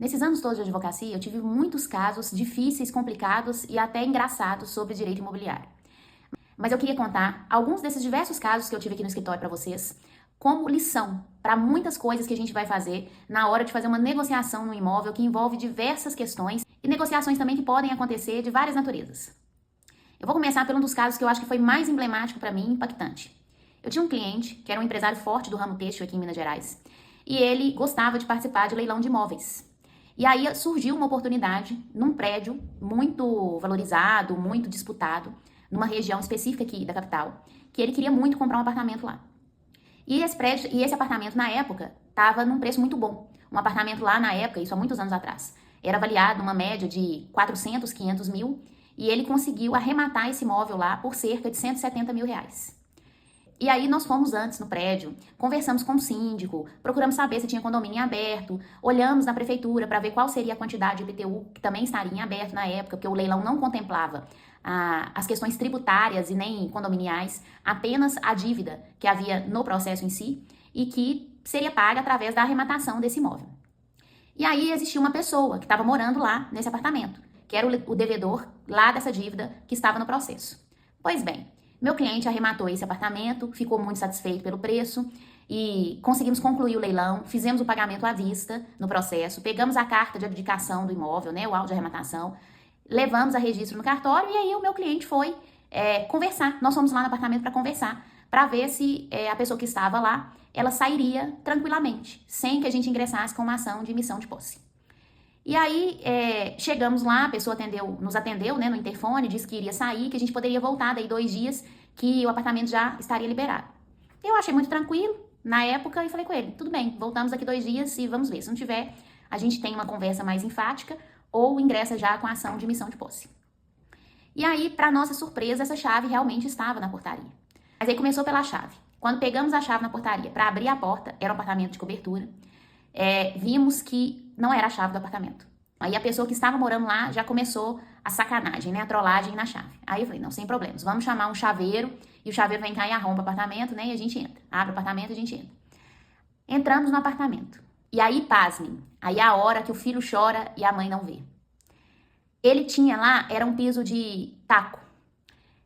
Nesses anos todos de advocacia, eu tive muitos casos difíceis, complicados e até engraçados sobre direito imobiliário. Mas eu queria contar alguns desses diversos casos que eu tive aqui no escritório para vocês, como lição para muitas coisas que a gente vai fazer na hora de fazer uma negociação no imóvel que envolve diversas questões e negociações também que podem acontecer de várias naturezas. Eu vou começar por um dos casos que eu acho que foi mais emblemático para mim e impactante. Eu tinha um cliente que era um empresário forte do ramo têxtil aqui em Minas Gerais e ele gostava de participar de leilão de imóveis. E aí surgiu uma oportunidade num prédio muito valorizado, muito disputado, numa região específica aqui da capital, que ele queria muito comprar um apartamento lá. E esse apartamento, na época, estava num preço muito bom. Um apartamento lá, na época, isso há muitos anos atrás, era avaliado numa média de 400, 500 mil, e ele conseguiu arrematar esse imóvel lá por cerca de 170 mil reais. E aí nós fomos antes no prédio, conversamos com o síndico, procuramos saber se tinha condomínio em aberto, olhamos na prefeitura para ver qual seria a quantidade de IPTU que também estaria em aberto na época, porque o leilão não contemplava as questões tributárias e nem condominiais, apenas a dívida que havia no processo em si e que seria paga através da arrematação desse imóvel. E aí existia uma pessoa que estava morando lá nesse apartamento, que era o devedor lá dessa dívida que estava no processo. Pois bem, meu cliente arrematou esse apartamento, ficou muito satisfeito pelo preço e conseguimos concluir o leilão, fizemos o pagamento à vista no processo, pegamos a carta de adjudicação do imóvel, né, o auto de arrematação, levamos a registro no cartório e aí o meu cliente foi conversar. Nós fomos lá no apartamento para conversar, para ver se a pessoa que estava lá, ela sairia tranquilamente, sem que a gente ingressasse com uma ação de emissão de posse. E aí, chegamos lá, a pessoa nos atendeu, né, no interfone, disse que iria sair, que a gente poderia voltar daí 2 dias, que o apartamento já estaria liberado. Eu achei muito tranquilo na época e falei com ele, tudo bem, voltamos daqui 2 dias e vamos ver. Se não tiver, a gente tem uma conversa mais enfática ou ingressa já com a ação de emissão de posse. E aí, para nossa surpresa, essa chave realmente estava na portaria. Mas aí começou pela chave. Quando pegamos a chave na portaria para abrir a porta, era um apartamento de cobertura, vimos que não era a chave do apartamento. Aí a pessoa que estava morando lá já começou a sacanagem, né? A trollagem na chave. Aí eu falei, não, sem problemas, vamos chamar um chaveiro e o chaveiro vem cá e arromba o apartamento, né? E a gente entra. Abre o apartamento e a gente entra. Entramos no apartamento. E aí, pasmem, aí é a hora que o filho chora e a mãe não vê. Ele tinha lá, era um piso de taco.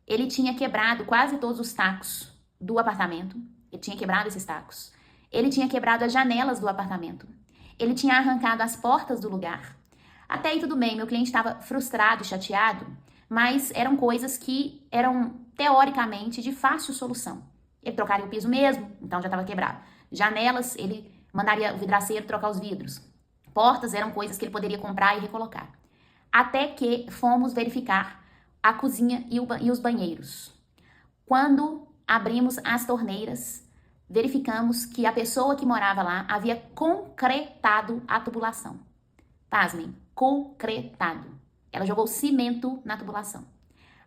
Ele tinha quebrado quase todos os tacos do apartamento. Ele tinha quebrado esses tacos. Ele tinha quebrado as janelas do apartamento. Ele tinha arrancado as portas do lugar. Até aí tudo bem, meu cliente estava frustrado e chateado, mas eram coisas que eram teoricamente de fácil solução. Ele trocaria o piso mesmo, então já estava quebrado. Janelas, ele mandaria o vidraceiro trocar os vidros. Portas eram coisas que ele poderia comprar e recolocar. Até que fomos verificar a cozinha e os banheiros. Quando abrimos as torneiras, verificamos que a pessoa que morava lá havia concretado a tubulação. Pasmem, concretado. Ela jogou cimento na tubulação.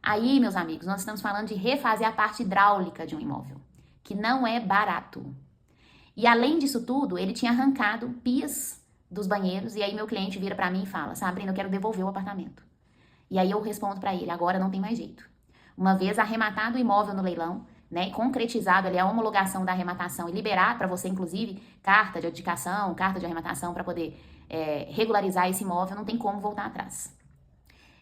Aí, meus amigos, nós estamos falando de refazer a parte hidráulica de um imóvel, que não é barato. E além disso tudo, ele tinha arrancado pias dos banheiros, e aí meu cliente vira pra mim e fala, Sabrina, eu quero devolver o apartamento. E aí eu respondo pra ele, agora não tem mais jeito. Uma vez arrematado o imóvel no leilão, né, concretizado ali a homologação da arrematação e liberar para você, inclusive, carta de adjudicação, carta de arrematação para poder regularizar esse imóvel, não tem como voltar atrás.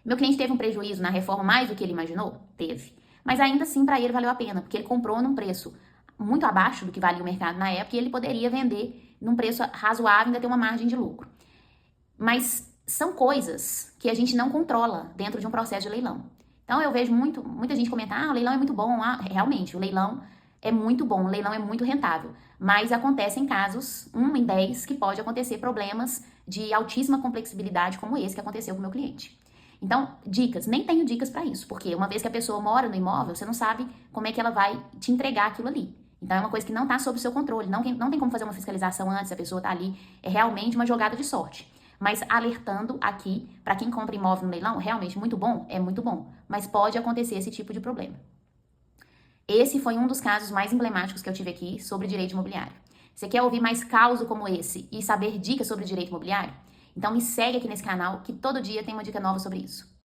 Meu cliente teve um prejuízo na reforma mais do que ele imaginou? Teve. Mas ainda assim, para ele valeu a pena, porque ele comprou num preço muito abaixo do que valia o mercado na época e ele poderia vender num preço razoável e ainda ter uma margem de lucro. Mas são coisas que a gente não controla dentro de um processo de leilão. Então eu vejo muita gente comentar, o leilão é muito bom. Realmente, o leilão é muito bom, o leilão é muito rentável. Mas acontecem casos, 1 em 10, que pode acontecer problemas de altíssima complexibilidade como esse que aconteceu com o meu cliente. Então, dicas, nem tenho dicas para isso, porque uma vez que a pessoa mora no imóvel, você não sabe como é que ela vai te entregar aquilo ali. Então é uma coisa que não está sob o seu controle, não tem como fazer uma fiscalização antes, a pessoa está ali, é realmente uma jogada de sorte. Mas alertando aqui, para quem compra imóvel no leilão, realmente muito bom, é muito bom, mas pode acontecer esse tipo de problema. Esse foi um dos casos mais emblemáticos que eu tive aqui sobre direito imobiliário. Você quer ouvir mais causos como esse e saber dicas sobre direito imobiliário? Então me segue aqui nesse canal que todo dia tem uma dica nova sobre isso.